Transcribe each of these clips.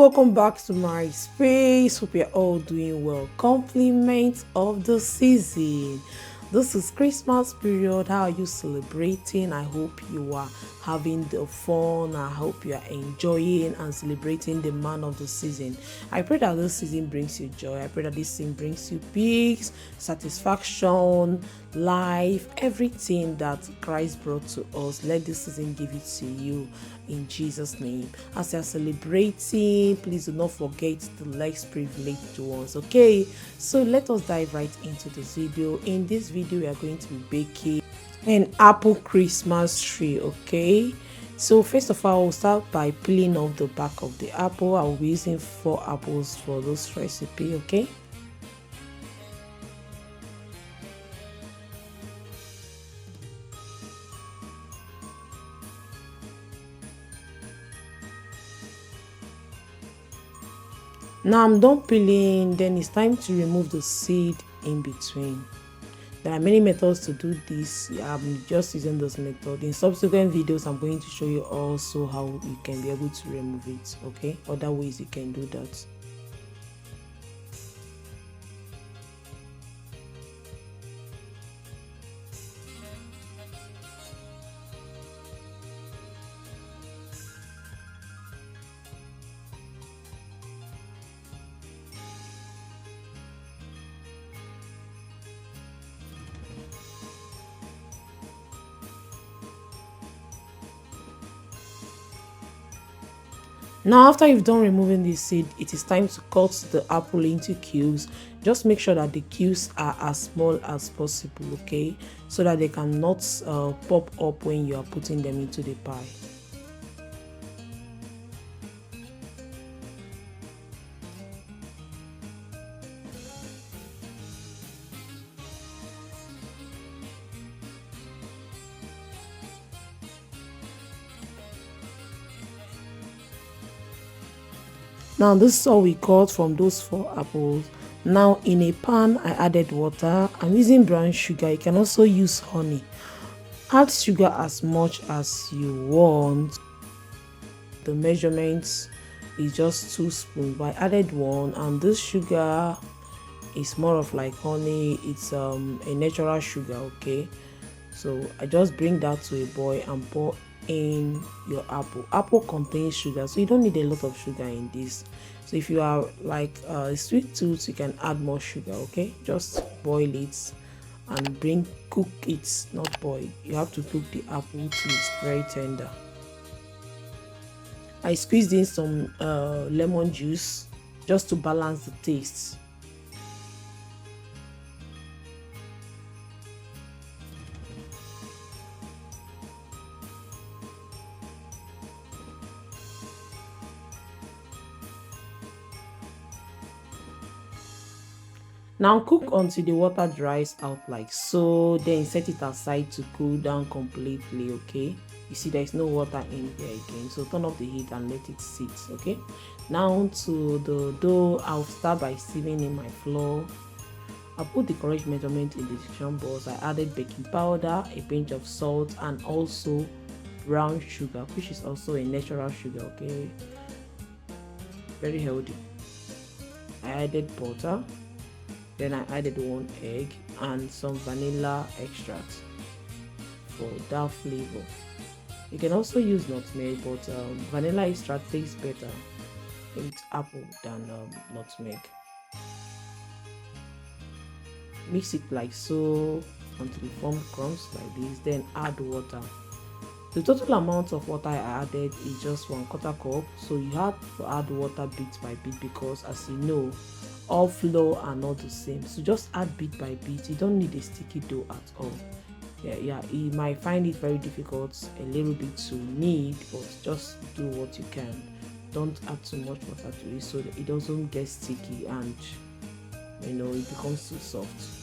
welcome back to my space. Hope you're all doing well. Compliment of the season. This is Christmas period. How are you celebrating? I hope you are having the fun. I hope you are enjoying and celebrating the man of the season. I pray that this season brings you joy. I pray that this season brings you peace, satisfaction, life, everything that Christ brought to us. Let this season give it to you in Jesus' name. As you're celebrating, please do not forget the less privileged ones. Okay, so let us dive right into this video. In this video, we are going to be baking an apple Christmas tree. Okay, so first of all, I'll start by peeling off the back of the apple. I'll be using 4 apples for this recipe. Okay. Now I'm done peeling, then it's time to remove the seed in between. There are many methods to do this. I'm just using this method. In subsequent videos, I'm going to show you also how you can be able to remove it. Okay, other ways you can do that. Now after you've done removing the seed, it is time to cut the apple into cubes. Just make sure that the cubes are as small as possible, okay, so that they cannot pop up when you are putting them into the pie. Now this is all we got from those 4 apples. Now in a pan, I added water. I'm using brown sugar. You can also use honey. Add sugar as much as you want. The measurements is just 2 spoons, but I added 1, and this sugar is more of like honey. It's a natural sugar. Okay, so I just bring that to a boil and pour in your apple contains sugar, so you don't need a lot of sugar in this. So if you are like a sweet tooth, you can add more sugar. Okay, just boil it and cook it, not boil. You have to cook the apple till it's very tender. I squeezed in some lemon juice just to balance the taste. Now cook until the water dries out like so, then set it aside to cool down completely. Okay, you see there's no water in there again, so turn off the heat and let it sit. Okay, now to the dough, I'll start by sieving in my flour. I put the correct measurement in the decision box. I added baking powder, a pinch of salt, and also brown sugar, which is also a natural sugar. Okay, very healthy. I added butter. Then I added 1 egg and some vanilla extract for that flavor. You can also use nutmeg, but vanilla extract tastes better with apple than nutmeg. Mix it like so until it forms crumbs like this, then add water. The total amount of water I added is just 1/4 cup, so you have to add water bit by bit, because as you know, all flour are not the same, so just add bit by bit. You don't need a sticky dough at all. Yeah, you might find it very difficult a little bit to knead, but just do what you can. Don't add too much water to it so that it doesn't get sticky and it becomes too soft.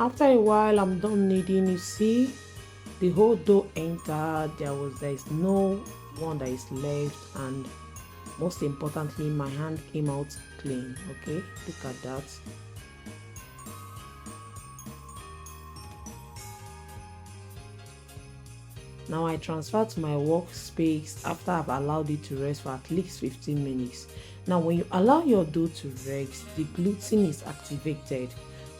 After a while, I'm done kneading. You see, the whole dough entered. There is no one that is left, and most importantly, my hand came out clean. Okay, look at that. Now I transfer to my workspace after I've allowed it to rest for at least 15 minutes. Now when you allow your dough to rest, the gluten is activated.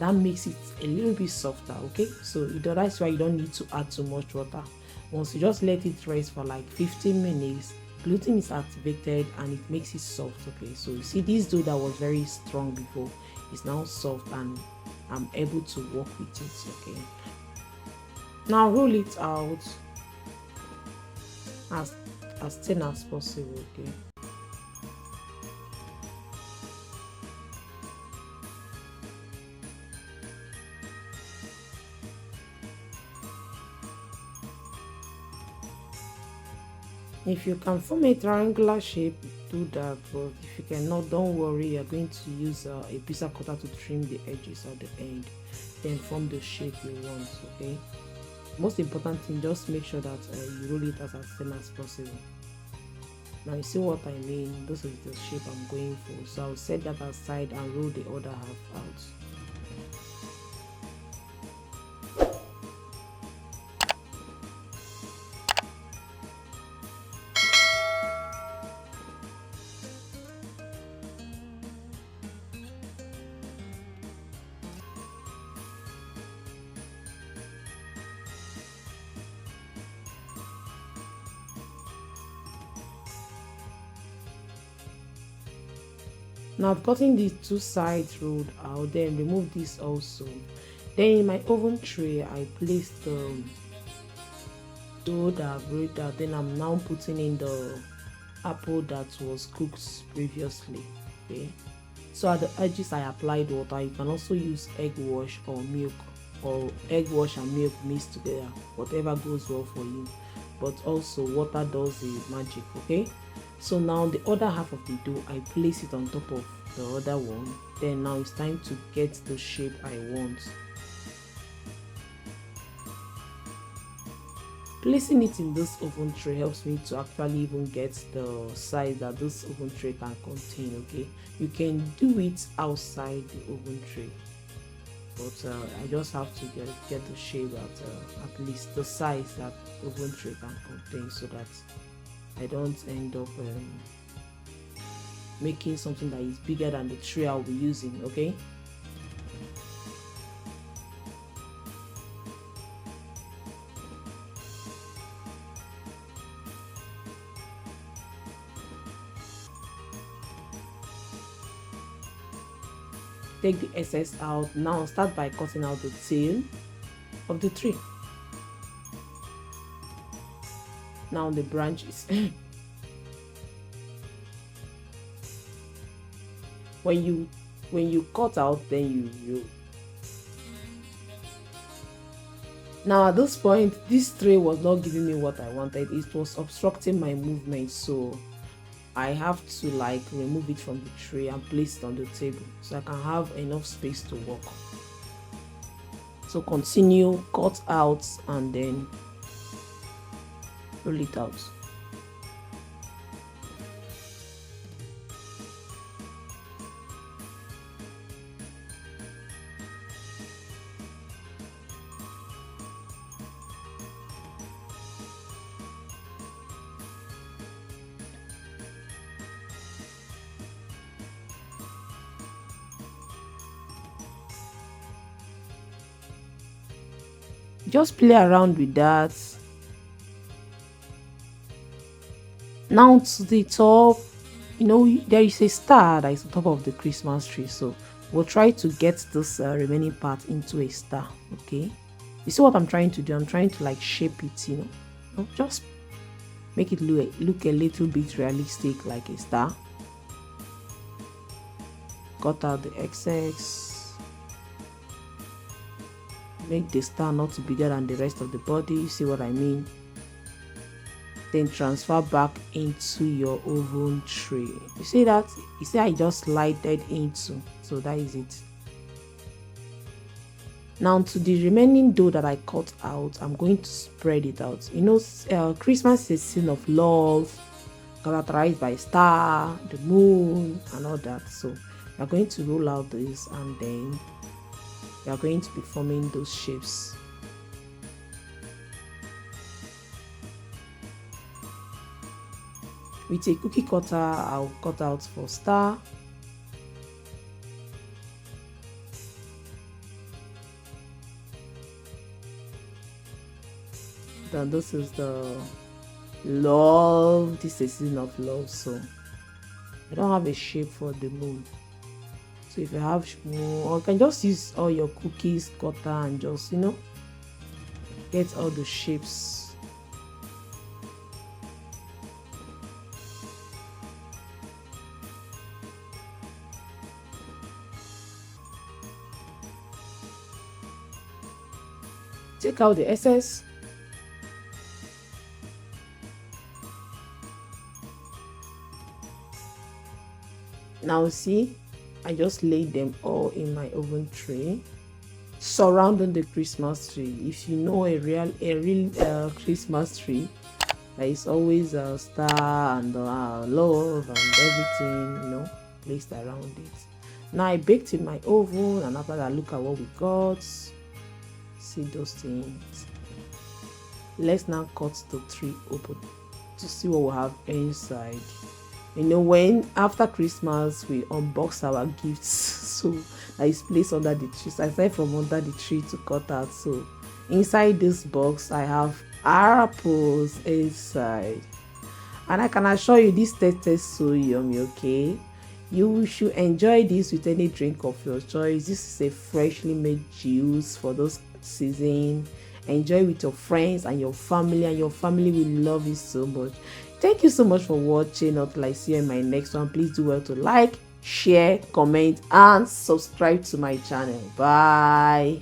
That makes it a little bit softer, okay? So that's why you don't need to add too much water. Once you just let it rest for like 15 minutes, gluten is activated and it makes it soft, okay? So you see this dough that was very strong before is now soft and I'm able to work with it, okay? Now roll it out as thin as possible, okay? If you can form a triangular shape, do that, but if you cannot, don't worry, you're going to use a pizza cutter to trim the edges at the end, then form the shape you want, okay? Most important thing, just make sure that you roll it as thin as possible. Now you see what I mean. This is the shape I'm going for, so I'll set that aside and roll the other half out. Now I've gotten the two sides rolled out, then remove this also. Then in my oven tray, I placed the dough that I've rolled out. Then I'm now putting in the apple that was cooked previously. Okay. So at the edges, I applied water. You can also use egg wash or milk, or egg wash and milk mixed together, whatever goes well for you. But also water does the magic, okay? So now the other half of the dough, I place it on top of the other one. Then now it's time to get the shape I want. Placing it in this oven tray helps me to actually even get the size that this oven tray can contain, okay? You can do it outside the oven tray, but I just have to get the shape at least the size that oven tray can contain, so that I don't end up making something that is bigger than the tray I'll be using, okay? Take the excess out. Now start by cutting out the tail of the tree. Now the branches. when you cut out, then you now at this point, this tray was not giving me what I wanted. It was obstructing my movement, so I have to like remove it from the tray and place it on the table so I can have enough space to work. So continue, cut out and then roll it out. Just play around with that. Now to the top, there is a star that is on top of the Christmas tree, so we'll try to get this remaining part into a star, okay? You see what I'm trying to do? I'm trying to like shape it, just make it look a little bit realistic, like a star. Cut out the excess. Make the star not bigger than the rest of the body. You see what I mean? Then transfer back into your oven tray. You see that? You see I just slided into, so that is it. Now to the remaining dough that I cut out, I'm going to spread it out. Christmas is a season of love, characterized by star, the moon, and all that. So we are going to roll out this, and then we are going to be forming those shapes. With a cookie cutter, I'll cut out for star. Then this is the love. This is a season of love, so I don't have a shape for the moon. So if you have moon, or you can just use all your cookies cutter and just get all the shapes. Take out the excess. Now see, I just laid them all in my oven tray, surrounding the Christmas tree. If you know a real Christmas tree, there is always a star and love and everything, placed around it. Now I baked in my oven, and after that, look at what we got. See those things. Let's now cut the tree open to see what we have inside. When after Christmas we unbox our gifts, so that is placed under the tree. So aside from under the tree to cut out, so inside this box I have apples inside, and I can assure you this tastes so yummy. Okay, you should enjoy this with any drink of your choice. This is a freshly made juice for those season. Enjoy with your friends and your family will love it so much. Thank you so much for watching. Until I see you in my next one, please do well to like, share, comment, and subscribe to my channel. Bye.